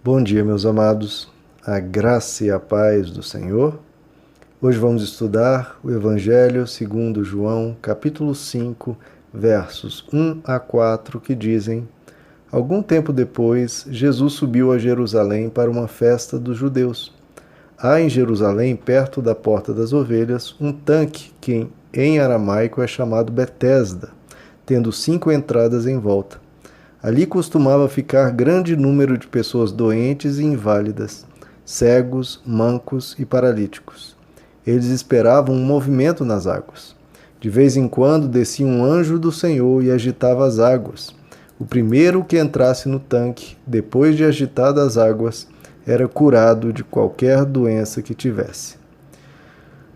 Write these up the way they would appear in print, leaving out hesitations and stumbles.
Bom dia, meus amados, a graça e a paz do Senhor. Hoje vamos estudar o Evangelho segundo João, capítulo 5, versos 1 a 4, que dizem: Algum tempo depois, Jesus subiu a Jerusalém para uma festa dos judeus. Há em Jerusalém, perto da Porta das Ovelhas, um tanque que em aramaico é chamado Betesda, tendo 5 entradas em volta. Ali costumava ficar grande número de pessoas doentes e inválidas, cegos, mancos e paralíticos. Eles esperavam um movimento nas águas. De vez em quando descia um anjo do Senhor e agitava as águas. O primeiro que entrasse no tanque, depois de agitadas as águas, era curado de qualquer doença que tivesse.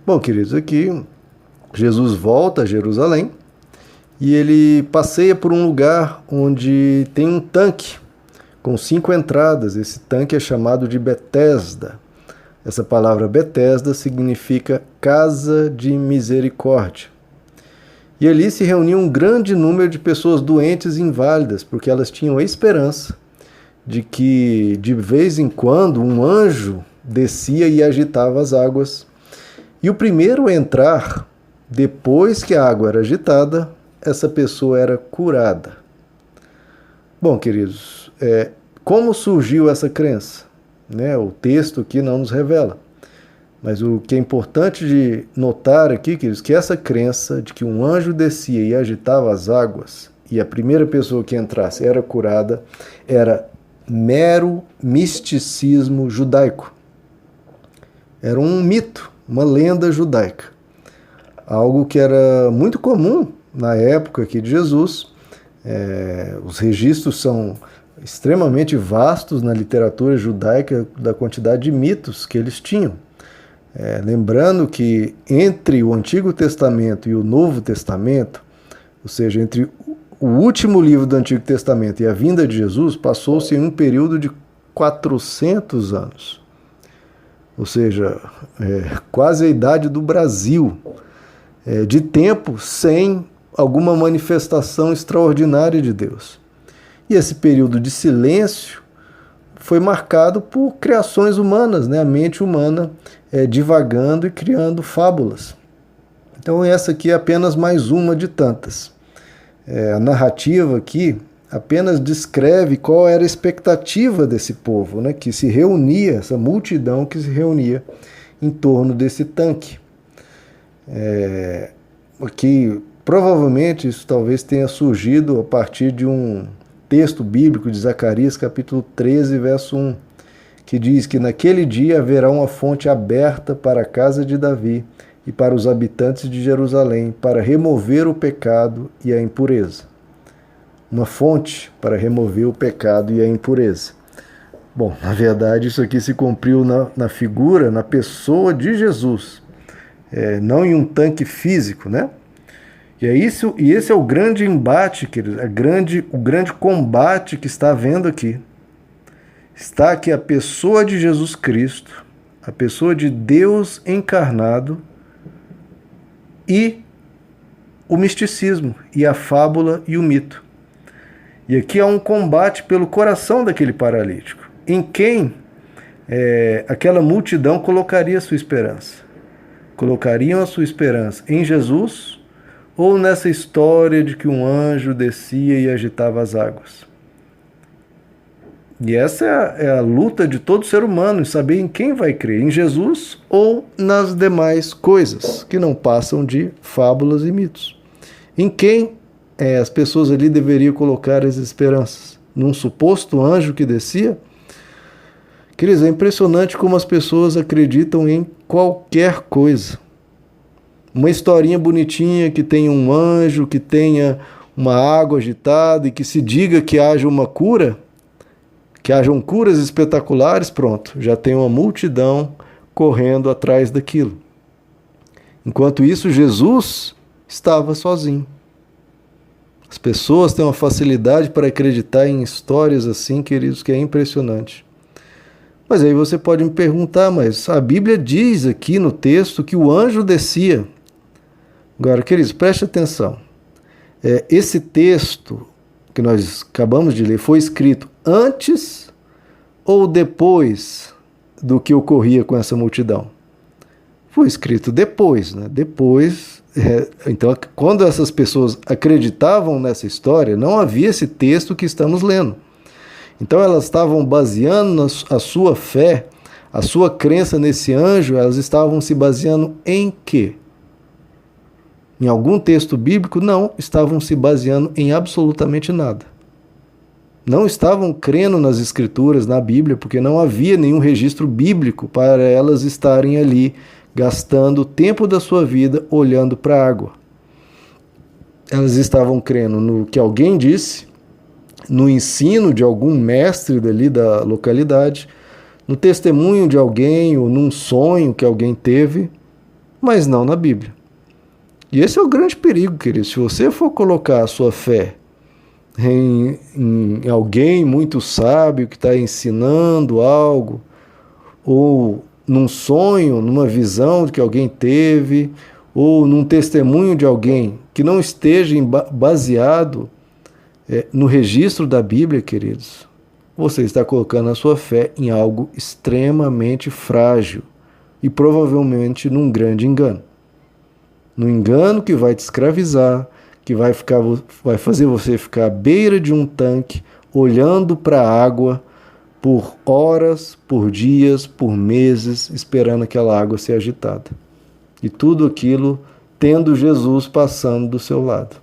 Bom, queridos, aqui Jesus volta a Jerusalém e ele passeia por um lugar onde tem um tanque com 5 entradas. Esse tanque é chamado de Betesda. Essa palavra Betesda significa casa de misericórdia. E ali se reunia um grande número de pessoas doentes e inválidas, porque elas tinham a esperança de que, de vez em quando, um anjo descia e agitava as águas. E o primeiro a entrar, depois que a água era agitada, essa pessoa era curada. Bom, queridos, como surgiu essa crença? O texto aqui não nos revela. Mas o que é importante de notar aqui, queridos, que essa crença de que um anjo descia e agitava as águas e a primeira pessoa que entrasse era curada, era mero misticismo judaico. Era um mito, uma lenda judaica. Algo que era muito comum na época aqui de Jesus. Os registros são extremamente vastos na literatura judaica da quantidade de mitos que eles tinham. Lembrando que entre o Antigo Testamento e o Novo Testamento, ou seja, entre o último livro do Antigo Testamento e a vinda de Jesus, passou-se um período de 400 anos. Ou seja, quase a idade do Brasil, de tempo sem alguma manifestação extraordinária de Deus. E esse período de silêncio foi marcado por criações humanas, a mente humana divagando e criando fábulas. Então essa aqui é apenas mais uma de tantas. A narrativa aqui apenas descreve qual era a expectativa desse povo, que se reunia, essa multidão que se reunia em torno desse tanque. Aqui, provavelmente isso talvez tenha surgido a partir de um texto bíblico de Zacarias, capítulo 13, verso 1, que diz que naquele dia haverá uma fonte aberta para a casa de Davi e para os habitantes de Jerusalém, para remover o pecado e a impureza. Uma fonte para remover o pecado e a impureza. Bom, na verdade isso aqui se cumpriu na figura, na pessoa de Jesus, não em um tanque físico, E esse é o grande embate, querido, o grande combate que está havendo aqui. Está aqui a pessoa de Jesus Cristo, a pessoa de Deus encarnado e o misticismo, e a fábula e o mito. E aqui há um combate pelo coração daquele paralítico, em quem aquela multidão colocaria a sua esperança. Colocariam a sua esperança em Jesus ou nessa história de que um anjo descia e agitava as águas? E essa é a luta de todo ser humano, em saber em quem vai crer, em Jesus ou nas demais coisas, que não passam de fábulas e mitos. Em quem as pessoas ali deveriam colocar as esperanças? Num suposto anjo que descia? Queridos, é impressionante como as pessoas acreditam em qualquer coisa. Uma historinha bonitinha que tenha um anjo, que tenha uma água agitada e que se diga que haja uma cura, que hajam curas espetaculares, pronto, já tem uma multidão correndo atrás daquilo. Enquanto isso, Jesus estava sozinho. As pessoas têm uma facilidade para acreditar em histórias assim, queridos, que é impressionante. Mas aí você pode me perguntar, mas a Bíblia diz aqui no texto que o anjo descia. Agora, queridos, preste atenção. Esse texto que nós acabamos de ler foi escrito antes ou depois do que ocorria com essa multidão? Foi escrito depois, né? Depois. Então, quando essas pessoas acreditavam nessa história, não havia esse texto que estamos lendo. Então, elas estavam baseando a sua fé, a sua crença nesse anjo, elas estavam se baseando em quê? Em algum texto bíblico? Não, estavam se baseando em absolutamente nada. Não estavam crendo nas Escrituras, na Bíblia, porque não havia nenhum registro bíblico para elas estarem ali gastando o tempo da sua vida olhando para a água. Elas estavam crendo no que alguém disse, no ensino de algum mestre dali da localidade, no testemunho de alguém ou num sonho que alguém teve, mas não na Bíblia. E esse é o grande perigo, querido. Se você for colocar a sua fé em alguém muito sábio que está ensinando algo, ou num sonho, numa visão que alguém teve, ou num testemunho de alguém que não esteja baseado no registro da Bíblia, queridos, você está colocando a sua fé em algo extremamente frágil e provavelmente num grande engano. Num engano que vai te escravizar, que vai fazer você ficar à beira de um tanque, olhando para a água por horas, por dias, por meses, esperando aquela água ser agitada. E tudo aquilo tendo Jesus passando do seu lado.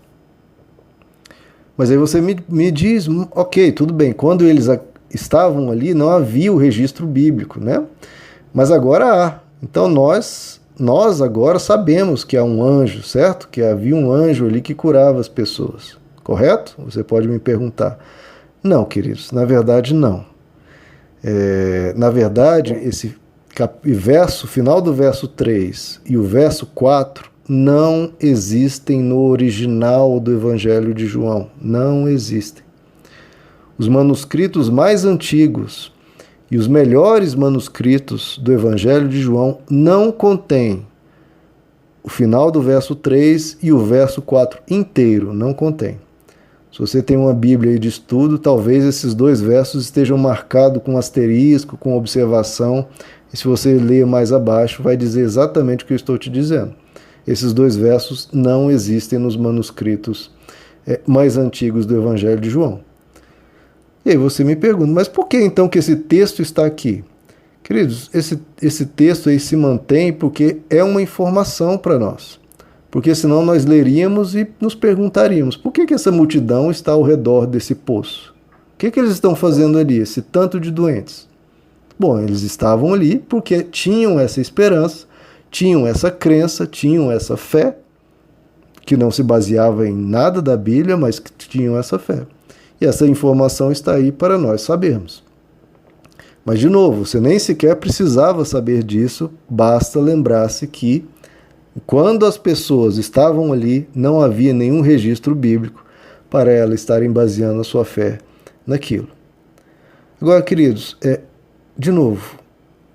Mas aí você me diz, ok, tudo bem, quando eles estavam ali não havia o registro bíblico, né? Mas agora há. Então nós agora sabemos que há um anjo, certo? Que havia um anjo ali que curava as pessoas, correto? Você pode me perguntar. Não, queridos, na verdade não. Na verdade, esse final do verso 3 e o verso 4 não existem no original do Evangelho de João. Não existem. Os manuscritos mais antigos e os melhores manuscritos do Evangelho de João não contêm o final do verso 3 e o verso 4 inteiro. Não contém. Se você tem uma Bíblia aí de estudo, talvez esses dois versos estejam marcados com asterisco, com observação. E se você ler mais abaixo, vai dizer exatamente o que eu estou te dizendo. Esses dois versos não existem nos manuscritos mais antigos do Evangelho de João. E aí você me pergunta, mas por que então que esse texto está aqui? Queridos, esse texto aí se mantém porque é uma informação para nós. Porque senão nós leríamos e nos perguntaríamos, por que essa multidão está ao redor desse poço? O que eles estão fazendo ali, esse tanto de doentes? Bom, eles estavam ali porque tinham essa esperança, tinham essa crença, tinham essa fé, que não se baseava em nada da Bíblia, mas que tinham essa fé. E essa informação está aí para nós sabermos. Mas, de novo, você nem sequer precisava saber disso, basta lembrar-se que, quando as pessoas estavam ali, não havia nenhum registro bíblico para elas estarem baseando a sua fé naquilo. Agora, queridos, de novo,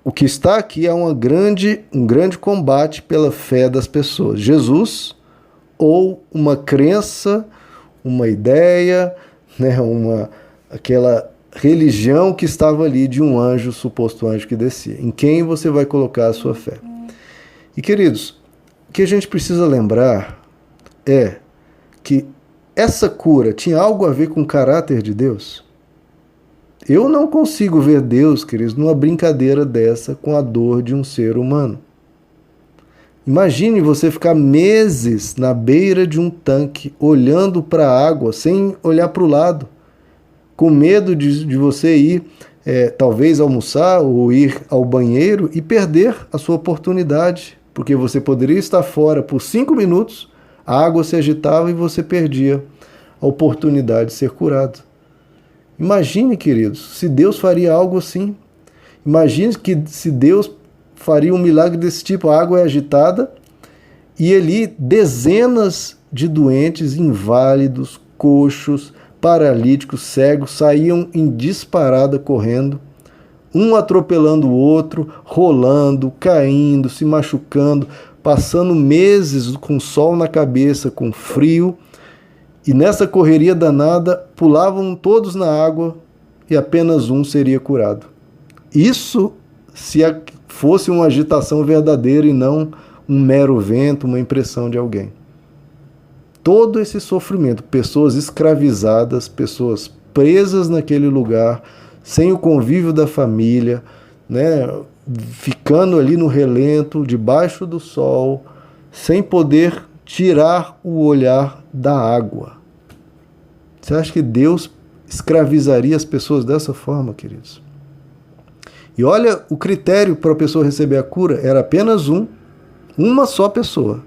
o que está aqui é um grande combate pela fé das pessoas. Jesus, ou uma crença, uma ideia, né, aquela religião que estava ali de um anjo, suposto anjo que descia. Em quem você vai colocar a sua fé? E, queridos, o que a gente precisa lembrar é que essa cura tinha algo a ver com o caráter de Deus. Eu não consigo ver Deus, queridos, numa brincadeira dessa com a dor de um ser humano. Imagine você ficar meses na beira de um tanque, olhando para a água, sem olhar para o lado, com medo de você ir, talvez almoçar ou ir ao banheiro e perder a sua oportunidade, porque você poderia estar fora por 5 minutos, a água se agitava e você perdia a oportunidade de ser curado. Imagine, queridos, se Deus faria algo assim. Imagine que se Deus faria um milagre desse tipo, a água é agitada e ali dezenas de doentes, inválidos, coxos, paralíticos, cegos, saíam em disparada correndo, um atropelando o outro, rolando, caindo, se machucando, passando meses com sol na cabeça, com frio, e nessa correria danada pulavam todos na água e apenas um seria curado. Isso se fosse uma agitação verdadeira e não um mero vento, uma impressão de alguém. Todo esse sofrimento, pessoas escravizadas, pessoas presas naquele lugar, sem o convívio da família, né, ficando ali no relento, debaixo do sol, sem poder tirar o olhar da água. Você acha que Deus escravizaria as pessoas dessa forma, queridos? E olha, o critério para a pessoa receber a cura era apenas uma só pessoa.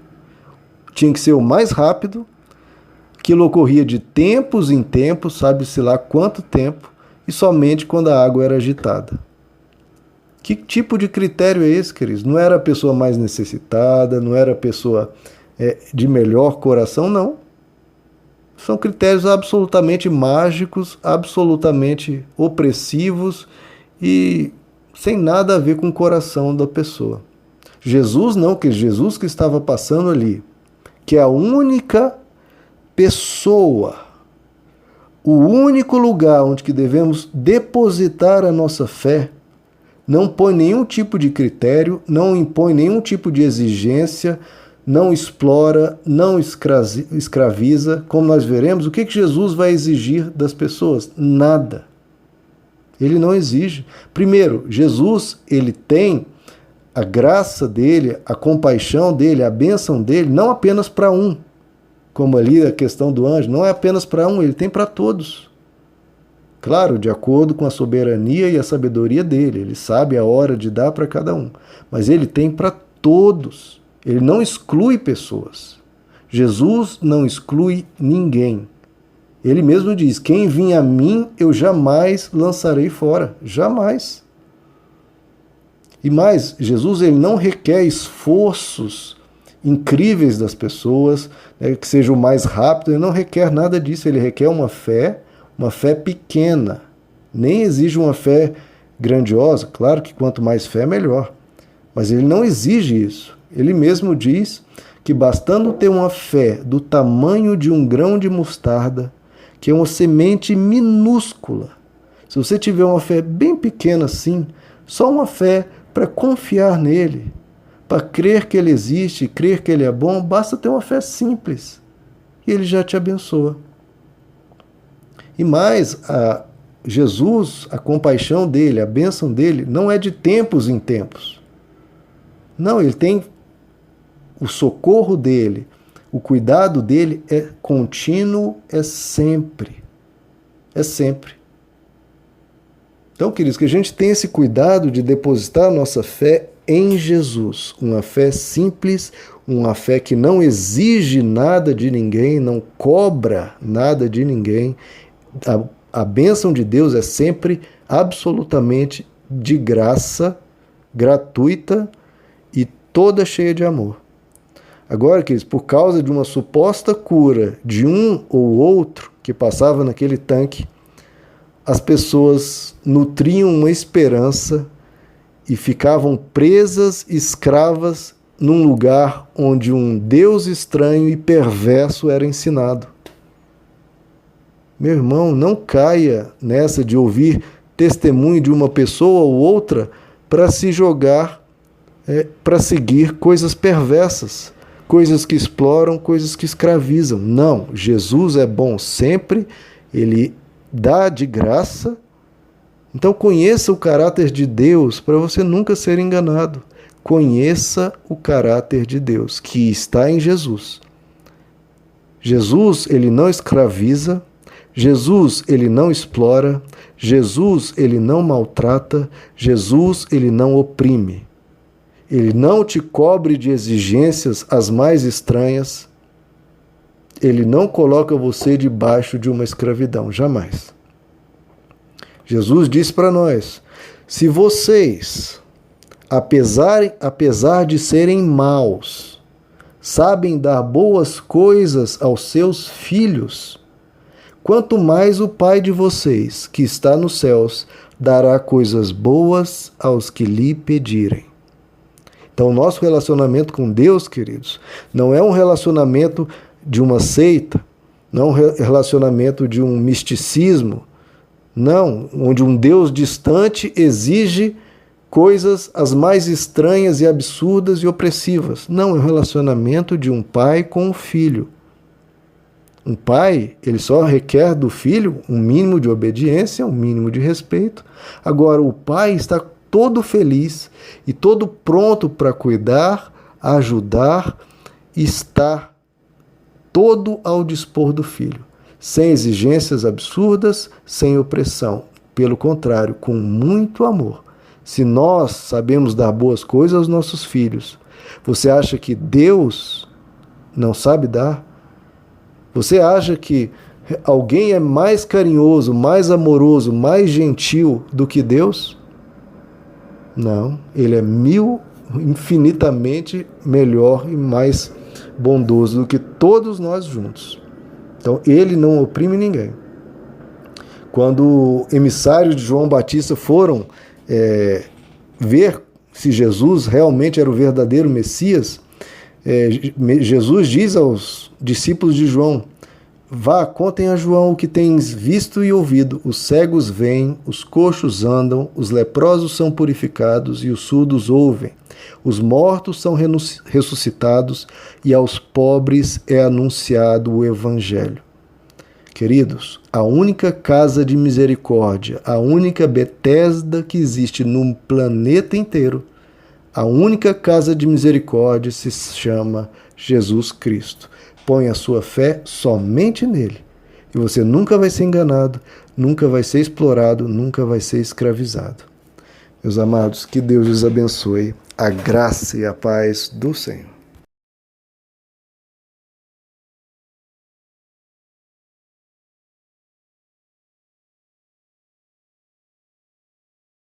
Tinha que ser o mais rápido, aquilo ocorria de tempos em tempos, sabe-se lá quanto tempo, e somente quando a água era agitada. Que tipo de critério é esse, queridos? Não era a pessoa mais necessitada, não era a pessoa de melhor coração, não. São critérios absolutamente mágicos, absolutamente opressivos e sem nada a ver com o coração da pessoa. Jesus não, que Jesus que estava passando ali, que é a única pessoa, o único lugar onde que devemos depositar a nossa fé, não põe nenhum tipo de critério, não impõe nenhum tipo de exigência, não explora, não escraviza. Como nós veremos, o que Jesus vai exigir das pessoas? Nada. Ele não exige. Primeiro, Jesus, ele tem a graça dele, a compaixão dele, a bênção dele, não apenas para um, como ali a questão do anjo, não é apenas para um, ele tem para todos. Claro, de acordo com a soberania e a sabedoria dele, ele sabe a hora de dar para cada um, mas ele tem para todos, ele não exclui pessoas. Jesus não exclui ninguém. Ele mesmo diz, quem vir a mim, eu jamais lançarei fora, jamais. E mais, Jesus ele não requer esforços incríveis das pessoas, né, que seja o mais rápido, ele não requer nada disso, ele requer uma fé pequena, nem exige uma fé grandiosa, claro que quanto mais fé, melhor, mas ele não exige isso. Ele mesmo diz que bastando ter uma fé do tamanho de um grão de mostarda, que é uma semente minúscula, se você tiver uma fé bem pequena assim, só uma fé para confiar nele, para crer que ele existe, crer que ele é bom, basta ter uma fé simples e ele já te abençoa. E mais, Jesus, a compaixão dele, a bênção dele, não é de tempos em tempos. Não, ele tem o socorro dele, o cuidado dele é contínuo, é sempre. É sempre. Então, queridos, que a gente tenha esse cuidado de depositar a nossa fé em Jesus. Uma fé simples, uma fé que não exige nada de ninguém, não cobra nada de ninguém. A bênção de Deus é sempre absolutamente de graça, gratuita e toda cheia de amor. Agora, queridos, por causa de uma suposta cura de um ou outro que passava naquele tanque, as pessoas nutriam uma esperança e ficavam presas, escravas, num lugar onde um Deus estranho e perverso era ensinado. Meu irmão, não caia nessa de ouvir testemunho de uma pessoa ou outra para se jogar, para seguir coisas perversas, coisas que exploram, coisas que escravizam. Não, Jesus é bom sempre, ele dá de graça. Então conheça o caráter de Deus para você nunca ser enganado. Conheça o caráter de Deus que está em Jesus. Jesus, ele não escraviza, Jesus, ele não explora, Jesus, ele não maltrata, Jesus, ele não oprime. Ele não te cobre de exigências as mais estranhas. Ele não coloca você debaixo de uma escravidão, jamais. Jesus disse para nós, se vocês, apesar de serem maus, sabem dar boas coisas aos seus filhos, quanto mais o Pai de vocês, que está nos céus, dará coisas boas aos que lhe pedirem. Então, o nosso relacionamento com Deus, queridos, não é um relacionamento de uma seita, não é um relacionamento de um misticismo, Não, onde um Deus distante exige coisas as mais estranhas e absurdas e opressivas. Não, é o relacionamento de um pai com um filho. Um pai, ele só requer do filho um mínimo de obediência, um mínimo de respeito. Agora, o pai está todo feliz e todo pronto para cuidar, ajudar, estar todo ao dispor do filho, sem exigências absurdas, sem opressão. Pelo contrário, com muito amor. Se nós sabemos dar boas coisas aos nossos filhos, você acha que Deus não sabe dar? Você acha que alguém é mais carinhoso, mais amoroso, mais gentil do que Deus? Não, ele é infinitamente melhor e mais bondoso do que todos nós juntos. Então, ele não oprime ninguém. Quando emissários de João Batista foram ver se Jesus realmente era o verdadeiro Messias, Jesus diz aos discípulos de João: vá, contem a João o que tens visto e ouvido. Os cegos veem, os coxos andam, os leprosos são purificados e os surdos ouvem. Os mortos são ressuscitados e aos pobres é anunciado o Evangelho. Queridos, a única casa de misericórdia, a única Betesda que existe no planeta inteiro, a única casa de misericórdia se chama Jesus Cristo. Põe a sua fé somente nele. E você nunca vai ser enganado, nunca vai ser explorado, nunca vai ser escravizado. Meus amados, que Deus os abençoe. A graça e a paz do Senhor.